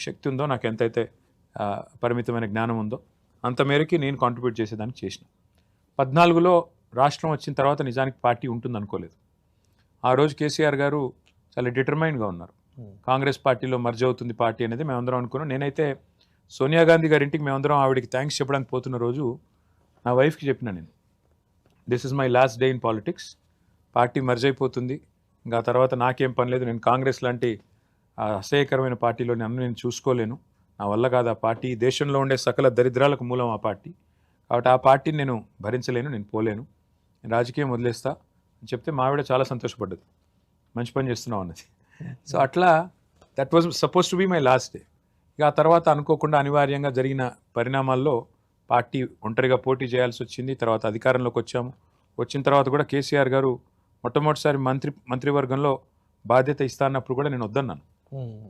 శక్తి ఉందో, నాకు ఎంతైతే పరిమితమైన జ్ఞానం ఉందో అంత మేరకి నేను కాంట్రిబ్యూట్ చేసేదానికి చేసిన. 14లో రాష్ట్రం వచ్చిన తర్వాత నిజానికి పార్టీ ఉంటుంది అనుకోలేదు. ఆ రోజు కేసీఆర్ గారు చాలా డిటర్మైన్డ్గా ఉన్నారు. కాంగ్రెస్ పార్టీలో మర్జ్ అవుతుంది పార్టీ అనేది మేమందరం అనుకున్నాం. నేనైతే సోనియా గాంధీ గారి ఇంటికి మేమందరం ఆవిడకి థ్యాంక్స్ చెప్పడానికి పోతున్న రోజు నా వైఫ్కి చెప్పిన, నేను this is my last day in politics, party merge అయిపోతుంది, ఇంకా తర్వాత నాకేం పని లేదు, నేను కాంగ్రెస్ లాంటి అసహ్యకరమైన పార్టీలో నేను చూసుకోలేను, నా వల్ల కాదు ఆ పార్టీ, దేశంలో ఉండే సకల దరిద్రాలకు మూలం ఆ పార్టీ, కాబట్టి ఆ పార్టీని నేను భరించలేను, నేను పోలేను, నేను రాజకీయం వదిలేస్తా అని చెప్తే మా ఆవిడ చాలా సంతోషపడ్డది, మంచి పని చేస్తున్నావు అన్నది. సో అట్లా that was suppose to be my last day. ఇక ఆ తర్వాత అనుకోకుండా అనివార్యంగా జరిగిన పరిణామాల్లో పార్టీ ఒంటరిగా పోటీ చేయాల్సి వచ్చింది. తర్వాత అధికారంలోకి వచ్చాము. వచ్చిన తర్వాత కూడా కేసీఆర్ గారు మొట్టమొదటిసారి మంత్రివర్గంలో బాధ్యత ఇస్తా అన్నప్పుడు కూడా నేను వద్దన్నాను.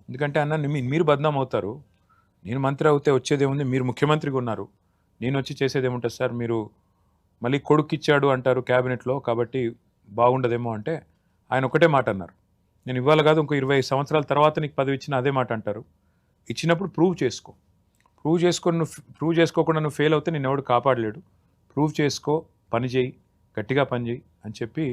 ఎందుకంటే అన్న మీరు బద్నాం అవుతారు, నేను మంత్రి అవుతే వచ్చేదేముంది, మీరు ముఖ్యమంత్రిగా ఉన్నారు, నేను వచ్చి చేసేదేముంటుంది సార్, మీరు మళ్ళీ కొడుకు ఇచ్చాడు అంటారు క్యాబినెట్లో, కాబట్టి బాగుండదేమో అంటే ఆయన ఒకటే మాట అన్నారు, నేను ఇవ్వాలి కాదు, ఇంకో 20 సంవత్సరాల తర్వాత నీకు పదవి ఇచ్చిన అదే మాట అంటారు, ఇచ్చినప్పుడు ప్రూవ్ చేసుకోకుండా నువ్వు ఫెయిల్ అవుతే నేను ఎవడు కాపాడలేడు, ప్రూవ్ చేసుకో, పని చేయి, గట్టిగా పని చేయి అని చెప్పి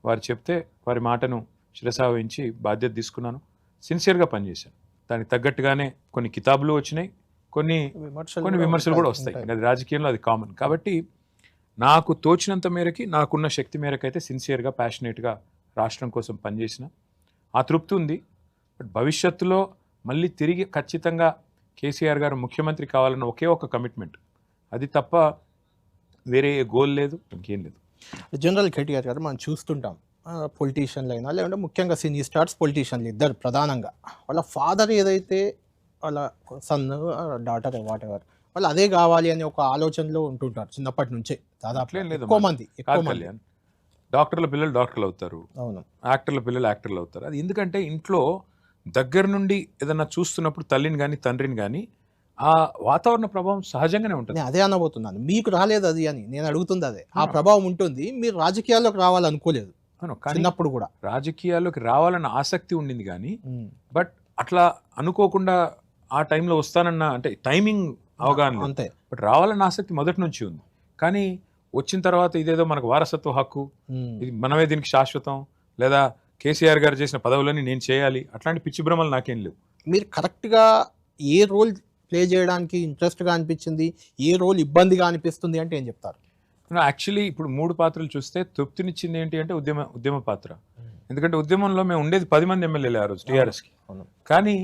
వారు చెప్తే వారి మాటను శిరసావహించి బాధ్యత తీసుకున్నాను. సిన్సియర్గా పనిచేశాను. దానికి తగ్గట్టుగానే కొన్ని కితాబులు వచ్చినాయి, కొన్ని విమర్శలు కూడా వస్తాయి, అది రాజకీయంలో అది కామన్. కాబట్టి నాకు తోచినంత మేరకి, నాకున్న శక్తి మేరకు అయితే సిన్సియర్గా, ప్యాషనేట్గా రాష్ట్రం కోసం పనిచేసిన ఆ తృప్తి ఉంది. బట్ భవిష్యత్తులో మళ్ళీ తిరిగి ఖచ్చితంగా కేసీఆర్ గారు ముఖ్యమంత్రి కావాలన్న ఒకే ఒక కమిట్మెంట్, అది తప్ప వేరే గోల్ లేదు, ఇంకేం లేదు. జనరల్ కేటీఆర్ గారు మనం చూస్తుంటాం, పొలిటీషియన్లు అయినా లేదంటే ముఖ్యంగా సీనియర్ స్టార్స్ పొలిటీషియన్లు ఇద్దరు ప్రధానంగా వాళ్ళ ఫాదర్ ఏదైతే వాళ్ళ సన్ డాటర్ వాట్ ఎవర్ వాళ్ళు అదే కావాలి అనే ఒక ఆలోచనలో ఉంటుంటారు చిన్నప్పటి నుంచే. దాదాపు ఎక్కువ మంది డాక్టర్ల పిల్లలు డాక్టర్లు అవుతారు, అవును, యాక్టర్ల పిల్లలు యాక్టర్లు అవుతారు. అది ఎందుకంటే ఇంట్లో దగ్గర నుండి ఏదన్నా చూస్తున్నప్పుడు తల్లిని కానీ తండ్రిని కానీ ఆ వాతావరణ ప్రభావం సహజంగానే ఉంటుంది. అదే అనబోతున్నాను, మీకు రాలేదు అది అని నేను అడుగుతుంది అదే. ఆ ప్రభావం ఉంటుంది, మీరు రాజకీయాల్లోకి రావాలనుకోలేదు చిన్నప్పుడు కూడా. రాజకీయాల్లోకి రావాలన్న ఆసక్తి ఉండింది కానీ, బట్ అట్లా అనుకోకుండా ఆ టైంలో వస్తానన్న అంటే టైమింగ్ అవగాహన అంతే. బట్ రావాలన్న ఆసక్తి మొదటి నుంచి ఉంది. కానీ వచ్చిన తర్వాత ఇదేదో మనకు వారసత్వ హక్కు, ఇది మనమే దీనికి శాశ్వతం, లేదా కేసీఆర్ గారు చేసిన పదవులని నేను చేయాలి, అట్లాంటి పిచ్చి భ్రమలు నాకేం లేవు. మీరు కరెక్ట్గా ఏ రోల్ ప్లే చేయడానికి ఇంట్రెస్ట్గా అనిపించింది, ఏ రోల్ ఇబ్బందిగా అనిపిస్తుంది అంటే ఏం చెప్తారు? యాక్చువల్లీ ఇప్పుడు 3 పాత్రలు చూస్తే తృప్తినిచ్చింది ఏంటి అంటే ఉద్యమ పాత్ర. ఎందుకంటే ఉద్యమంలో మేము ఉండేది 10 మంది ఎమ్మెల్యేలు ఆ రోజు టీఆర్ఎస్కి, కానీ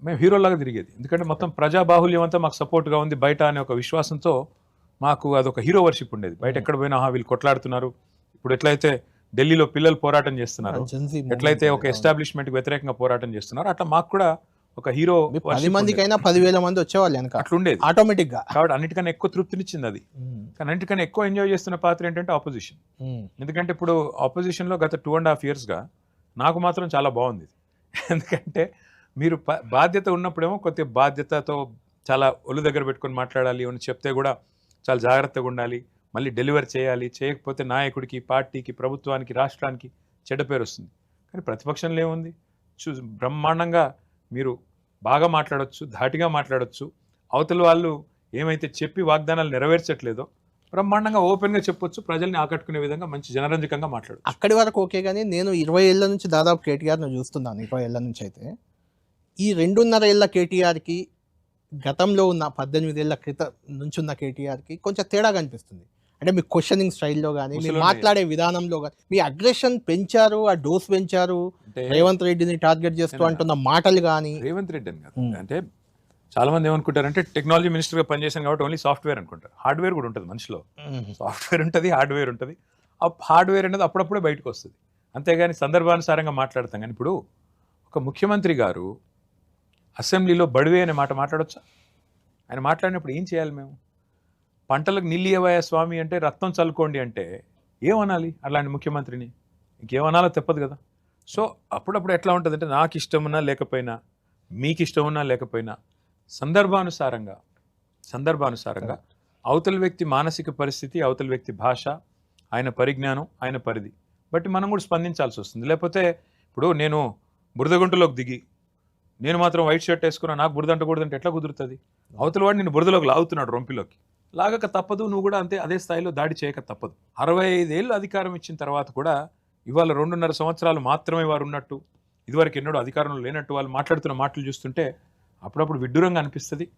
మేము హీరోలాగా తిరిగేది. ఎందుకంటే మొత్తం ప్రజాబాహుల్యం అంతా మాకు సపోర్ట్గా ఉంది బయట అనే ఒక విశ్వాసంతో మాకు అదొక హీరో వర్షిప్ ఉండేది. బయట ఎక్కడ పోయినా వీళ్ళు కొట్లాడుతున్నారు, ఇప్పుడు ఎట్లయితే ఢిల్లీలో పిల్లలు పోరాటం చేస్తున్నారు, ఎట్లయితే ఒక ఎస్టాబ్లిష్మెంట్కి వ్యతిరేకంగా పోరాటం చేస్తున్నారు, అట్లా మాకు కూడా ఒక హీరో 10 మందికైనా 10,000 మంది వచ్చేవాళ్ళు వెనక, అట్లుండేది ఆటోమేటిక్గా. కాబట్టి అన్నిటికన్నా ఎక్కువ తృప్తినిచ్చింది అది. కానీ అన్నిటికన్నా ఎక్కువ ఎంజాయ్ చేస్తున్న పాత్ర ఏంటంటే ఆపోజిషన్. ఎందుకంటే ఇప్పుడు ఆపోజిషన్లో గత 2.5 yearsగా నాకు మాత్రం చాలా బాగుంది. ఎందుకంటే మీరు బాధ్యత ఉన్నప్పుడేమో కొద్దిగా బాధ్యతతో చాలా ఒళ్ళు దగ్గర పెట్టుకొని మాట్లాడాలి అని చెప్తే కూడా చాలా జాగ్రత్తగా ఉండాలి, మళ్ళీ డెలివరీ చేయాలి, చేయకపోతే నాయకుడికి, పార్టీకి, ప్రభుత్వానికి, రాష్ట్రానికి చెడ్డ పేరు వస్తుంది. కానీ ప్రతిపక్షంలో ఏముంది, బ్రహ్మాండంగా మీరు బాగా మాట్లాడవచ్చు, ధాటిగా మాట్లాడవచ్చు, అవతల వాళ్ళు ఏమైతే చెప్పి వాగ్దానాలు నెరవేర్చట్లేదో బ్రహ్మాండంగా ఓపెన్గా చెప్పొచ్చు, ప్రజల్ని ఆకట్టుకునే విధంగా మంచి జనరంజకంగా మాట్లాడచ్చు. అక్కడి వరకు ఓకే, కానీ నేను 20 ఏళ్ళ నుంచి దాదాపు కేటీఆర్ను చూస్తున్నాను. 20 ఏళ్ళ నుంచి అయితే ఈ 2.5 ఏళ్ళ కేటీఆర్కి గతంలో ఉన్న 18 ఏళ్ళ క్రితం నుంచి ఉన్న కేటీఆర్కి కొంచెం తేడా కనిపిస్తుంది. అంటే మీ క్వశ్చనింగ్ స్టైల్లో కానీ, మీరు మాట్లాడే విధానంలో కానీ మీ అగ్రెషన్ పెంచారు, ఆ డోస్ పెంచారు. రేవంత్ రెడ్డిని టార్గెట్ చేస్తూ అంటున్న మాటలు కానీ, రేవంత్ రెడ్డి అని కాదు, అంటే చాలా మంది ఏమనుకుంటారంటే టెక్నాలజీ మినిస్టర్గా పనిచేశాను కాబట్టి ఓన్లీ సాఫ్ట్వేర్ అనుకుంటారు. హార్డ్వేర్ కూడా ఉంటుంది మనిషిలో, సాఫ్ట్వేర్ ఉంటుంది, హార్డ్వేర్ ఉంటుంది. ఆ హార్డ్వేర్ అనేది అప్పుడప్పుడే బయటకు వస్తుంది, అంతేగాని సందర్భానుసారంగా మాట్లాడతాం. కానీ ఇప్పుడు ఒక ముఖ్యమంత్రి గారు అసెంబ్లీలో బడివే అనే మాట మాట్లాడొచ్చా? ఆయన మాట్లాడినప్పుడు ఏం చేయాలి? మేము పంటలకు నీళ్ళు ఇవ్వయా స్వామి అంటే రక్తం చల్లుకోండి అంటే ఏమనాలి? అలాంటి ముఖ్యమంత్రిని ఇంకేమనాలో తప్పదు కదా. సో అప్పుడప్పుడు ఎట్లా ఉంటుంది అంటే నాకు ఇష్టమున్నా లేకపోయినా, మీకు ఇష్టమున్నా లేకపోయినా సందర్భానుసారంగా అవతల వ్యక్తి మానసిక పరిస్థితి, అవతల వ్యక్తి భాష, ఆయన పరిజ్ఞానం, ఆయన పరిధి బట్టి మనం కూడా స్పందించాల్సి వస్తుంది. లేకపోతే ఇప్పుడు నేను బురదగుంటలోకి దిగి నేను మాత్రం వైట్ షర్ట్ వేసుకున్నా, నాకు బురద అంటకూడదంటే ఎట్లా కుదురుతుంది? అవతల వాడు నేను బురదలోకి లాగుతున్నాడు, రొంపిలోకి. లాగక తప్పదు, నువ్వు కూడా అంతే అదే స్థాయిలో దాడి చేయక తప్పదు. 65 ఏళ్ళు అధికారం ఇచ్చిన తర్వాత కూడా ఇవాళ 2.5 సంవత్సరాలు మాత్రమే వారు ఉన్నట్టు, ఇదివరకు ఎన్నడూ అధికారంలో లేనట్టు వాళ్ళు మాట్లాడుతున్న మాటలు చూస్తుంటే అప్పుడప్పుడు విడ్డూరంగా అనిపిస్తుంది.